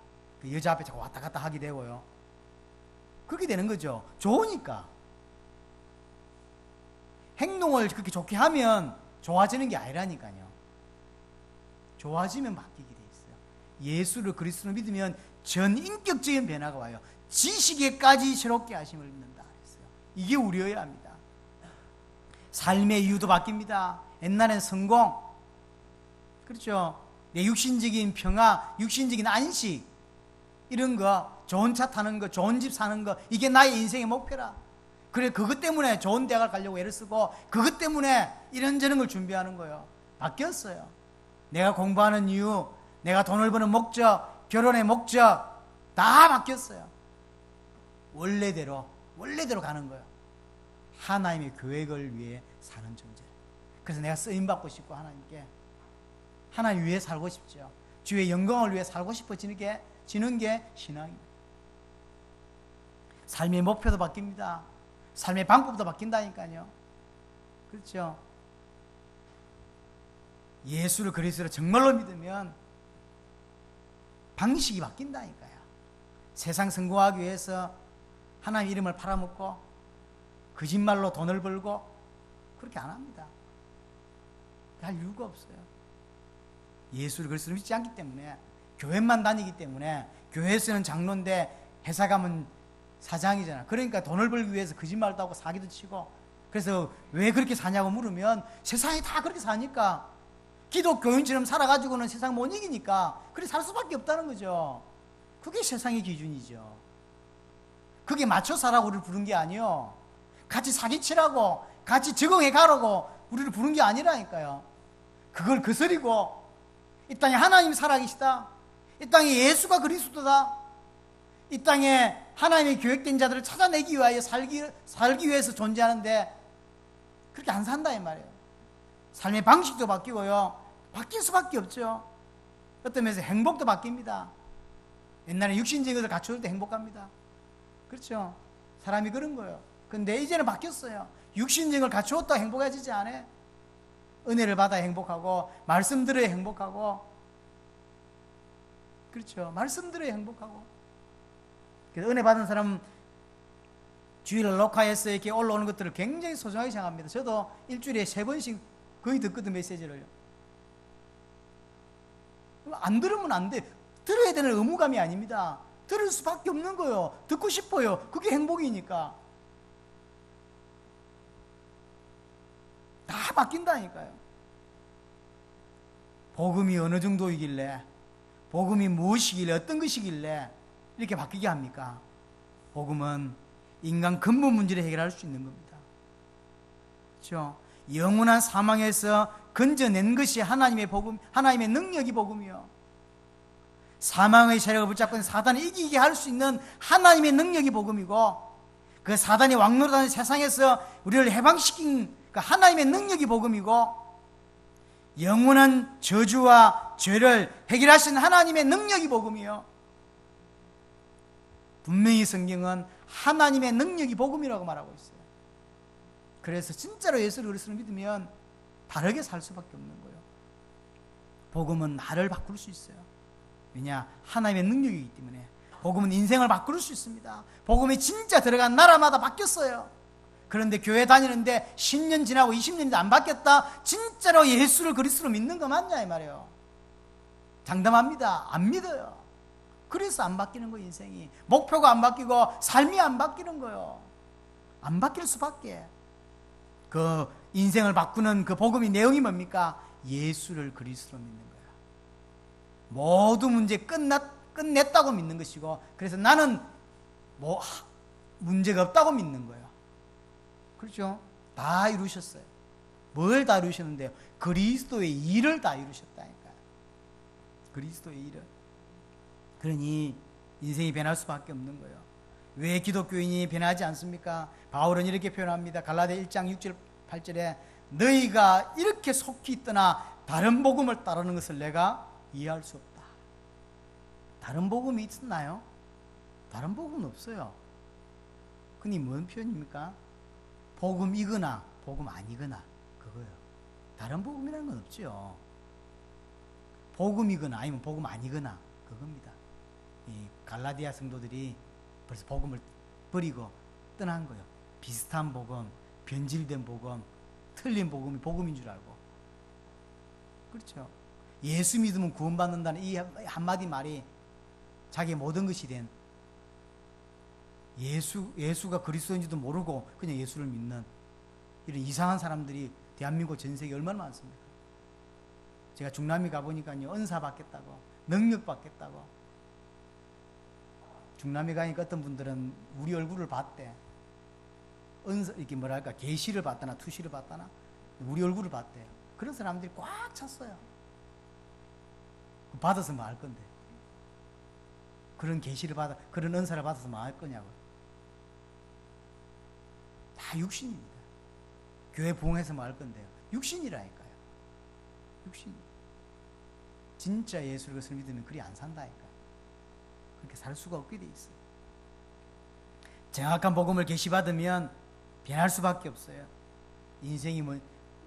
S1: 그 여자 앞에 자꾸 왔다 갔다 하게 되고요. 그렇게 되는 거죠. 좋으니까. 행동을 그렇게 좋게 하면 좋아지는 게 아니라니까요. 좋아지면 바뀌게 돼 있어요. 예수를 그리스도로 믿으면 전인격적인 변화가 와요. 지식에까지 새롭게 하심을 믿는다 그랬어요. 이게 우리여야 합니다. 삶의 이유도 바뀝니다. 옛날엔 성공, 그렇죠? 내 육신적인 평화, 육신적인 안식, 이런 거, 좋은 차 타는 거, 좋은 집 사는 거, 이게 나의 인생의 목표라. 그래, 그것 때문에 좋은 대학을 가려고 애를 쓰고, 그것 때문에 이런저런 걸 준비하는 거예요. 바뀌었어요. 내가 공부하는 이유, 내가 돈을 버는 목적, 결혼의 목적, 다 바뀌었어요. 원래대로 가는 거예요. 하나님의 계획을 위해 사는 존재. 그래서 내가 쓰임받고 싶고, 하나님 위해 살고 싶죠. 주의 영광을 위해 살고 싶어지는 게 신앙입니다. 삶의 목표도 바뀝니다. 삶의 방법도 바뀐다니까요. 그렇죠? 예수를 그리스도로 정말로 믿으면 방식이 바뀐다니까요. 세상 성공하기 위해서 하나님 이름을 팔아먹고 거짓말로 돈을 벌고 그렇게 안 합니다. 할 이유가 없어요. 예수를 그리스도로 믿지 않기 때문에, 교회만 다니기 때문에, 교회에서는 장로인데 회사 가면 사장이잖아. 그러니까 돈을 벌기 위해서 거짓말도 하고 사기도 치고, 그래서 왜 그렇게 사냐고 물으면 세상이 다 그렇게 사니까, 기독교인처럼 살아가지고는 세상 못 이기니까 그렇게 살 수밖에 없다는 거죠. 그게 세상의 기준이죠. 그게 맞춰 살라고 우리를 부른 게 아니요, 같이 사기치라고, 같이 적응해 가라고 우리를 부른 게 아니라니까요. 그걸 거스리고 이 땅에 하나님이 살아계시다, 이 땅에 예수가 그리스도다, 이 땅에 하나님의 계획된 자들을 찾아내기 위하여 살기 위해서 존재하는데 그렇게 안 산다 이 말이에요. 삶의 방식도 바뀌고요, 바뀔 수밖에 없죠. 어떤 면에서 행복도 바뀝니다. 옛날에 육신적인 것을 갖출 때 행복합니다. 그렇죠? 사람이 그런 거예요. 근데 이제는 바뀌었어요. 육신적인 걸 갖추었다고 행복해지지 않아요. 은혜를 받아 행복하고, 말씀 들어야 행복하고, 그렇죠? 말씀 들어야 행복하고. 그래서 은혜 받은 사람은 주일날 녹화해서 이렇게 올라오는 것들을 굉장히 소중하게 생각합니다. 저도 일주일에 3번씩 거의 듣거든, 메시지를요. 안 들으면 안 돼. 들어야 되는 의무감이 아닙니다. 들을 수밖에 없는 거예요. 듣고 싶어요. 그게 행복이니까. 다 바뀐다니까요. 복음이 어느 정도이길래, 복음이 무엇이길래, 어떤 것이길래 이렇게 바뀌게 합니까? 복음은 인간 근본 문제를 해결할 수 있는 겁니다. 그렇죠? 영원한 사망에서 건져낸 것이 하나님의 복음, 하나님의 능력이 복음이요. 사망의 세력을 붙잡고 있는 사단을 이기게 할 수 있는 하나님의 능력이 복음이고, 그 사단이 왕노릇하는 세상에서 우리를 해방시킨 그 하나님의 능력이 복음이고, 영원한 저주와 죄를 해결하신 하나님의 능력이 복음이요. 분명히 성경은 하나님의 능력이 복음이라고 말하고 있어요. 그래서 진짜로 예수를 그리스도로 믿으면 다르게 살 수밖에 없는 거예요. 복음은 나를 바꿀 수 있어요. 왜냐? 하나님의 능력이기 때문에. 복음은 인생을 바꿀 수 있습니다. 복음이 진짜 들어간 나라마다 바뀌었어요. 그런데 교회 다니는데 10년 지나고 20년이 안 바뀌었다? 진짜로 예수를 그리스도로 믿는 거 맞냐 이 말이에요. 장담합니다. 안 믿어요. 그래서 안 바뀌는 거예요. 인생이. 목표가 안 바뀌고 삶이 안 바뀌는 거예요. 안 바뀔 수밖에. 그 인생을 바꾸는 그 복음의 내용이 뭡니까? 예수를 그리스도로 믿는 거예요. 모두 문제 끝냈다고 믿는 것이고, 그래서 나는 뭐 문제가 없다고 믿는 거예요. 그렇죠? 다 이루셨어요. 뭘 다 이루셨는데요? 그리스도의 일을 다 이루셨다니까요. 그리스도의 일을. 그러니 인생이 변할 수밖에 없는 거예요. 왜 기독교인이 변하지 않습니까? 바울은 이렇게 표현합니다. 갈라디아 1장 6절 8절에 너희가 이렇게 속히 떠나 다른 복음을 따르는 것을 내가 이해할 수 없다. 다른 복음이 있나요? 다른 복음은 없어요. 그니 뭔 표현입니까? 복음이거나 복음 아니거나 그거예요. 다른 복음이라는 건 없죠. 복음이거나 아니면 복음 아니거나 그겁니다. 이 갈라디아 성도들이 벌써 복음을 버리고 떠난 거예요. 비슷한 복음, 변질된 복음, 틀린 복음이 복음인 줄 알고. 그렇죠. 예수 믿으면 구원받는다는 이 한마디 말이 자기의 모든 것이 된, 예수가 그리스도인지도 모르고 그냥 예수를 믿는 이런 이상한 사람들이 대한민국 전 세계에 얼마나 많습니까? 제가 중남미 가보니까요, 은사 받겠다고, 능력 받겠다고. 중남미 가니까 어떤 분들은 우리 얼굴을 봤대. 은사, 이렇게 뭐랄까, 계시를 받다나 투시를 받다나 우리 얼굴을 봤대요. 그런 사람들이 꽉 찼어요. 받아서 뭐 할 건데. 그런 계시를 받아, 그런 은사를 받아서 뭐 할 거냐고. 다 육신입니다. 교회 부흥해서 뭐 할 건데요. 육신이라니까요. 육신. 진짜 예수를 그것을 믿으면 그리 안 산다니까. 그렇게 살 수가 없게 돼 있어요. 정확한 복음을 계시받으면 변할 수밖에 없어요. 인생이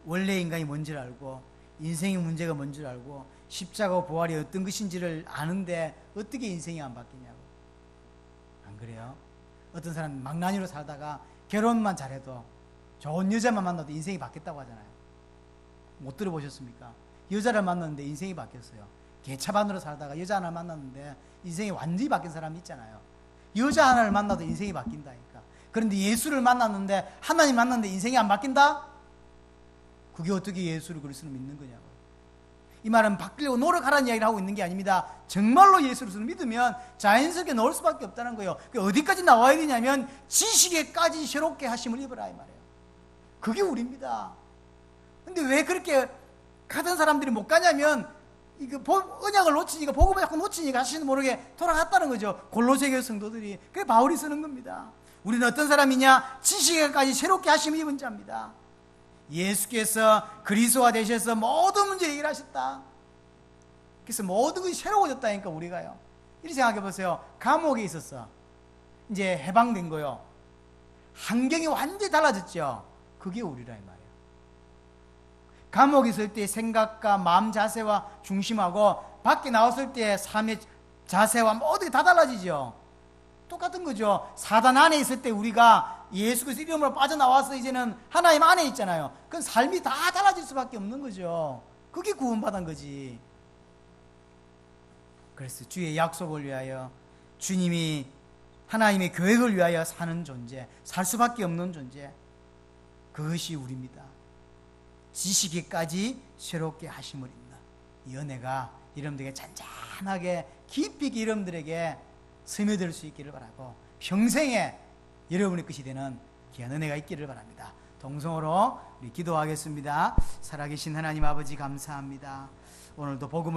S1: 원래 인간이 뭔지를 알고, 인생의 문제가 뭔지를 알고, 십자가와 부활이 어떤 것인지를 아는데 어떻게 인생이 안 바뀌냐고. 안 그래요? 어떤 사람은 망나니로 살다가 결혼만 잘해도, 좋은 여자만 만나도 인생이 바뀌었다고 하잖아요. 못 들어보셨습니까? 여자를 만났는데 인생이 바뀌었어요. 개차반으로 살다가 여자 하나를 만났는데 인생이 완전히 바뀐 사람이 있잖아요. 여자 하나를 만나도 인생이 바뀐다니까. 그런데 예수를 만났는데, 하나님 만났는데 인생이 안 바뀐다? 그게 어떻게 예수를 그리스도를 믿는 거냐고. 이 말은 바뀌려고 노력하라는 이야기를 하고 있는 게 아닙니다. 정말로 예수를 믿으면 자연스럽게 나올 수밖에 없다는 거예요. 어디까지 나와야 되냐면 지식에까지 새롭게 하심을 입어라 이 말이에요. 그게 우리입니다. 근데 왜 그렇게 가던 사람들이 못 가냐면, 언약을 놓치니까, 복음을 자꾸 놓치니까 자신도 모르게 돌아갔다는 거죠. 골로새교회 성도들이. 그게 바울이 쓰는 겁니다. 우리는 어떤 사람이냐? 지식에까지 새롭게 하심을 입은 자입니다. 예수께서 그리스도가 되셔서 모든 문제 해결하셨다. 그래서 모든 것이 새로워졌다니까 우리가요. 이렇게 생각해 보세요. 감옥에 있었어. 이제 해방된 거요. 환경이 완전히 달라졌죠. 그게 우리라 이 말이에요. 감옥에 있을 때 생각과 마음 자세와 중심하고 밖에 나왔을 때 삶의 자세와 모든 게 다 달라지죠. 똑같은 거죠. 사단 안에 있을 때 우리가 예수 그리스도 이름으로 빠져나와서 이제는 하나님 안에 있잖아요. 그건 삶이 다 달라질 수밖에 없는 거죠. 그게 구원받은 거지. 그래서 주의 약속을 위하여, 주님이 하나님의 계획을 위하여 사는 존재, 살 수밖에 없는 존재, 그것이 우리입니다. 지식에까지 새롭게 하심을 입는 이 은혜가 여러분들에게 잔잔하게 깊이 여러분들에게 스며들 수 있기를 바라고, 평생에 여러분의 것이 되는 귀한 은혜가 있기를 바랍니다. 동성으로 우리 기도하겠습니다. 살아계신 하나님 아버지 감사합니다. 오늘도 복음을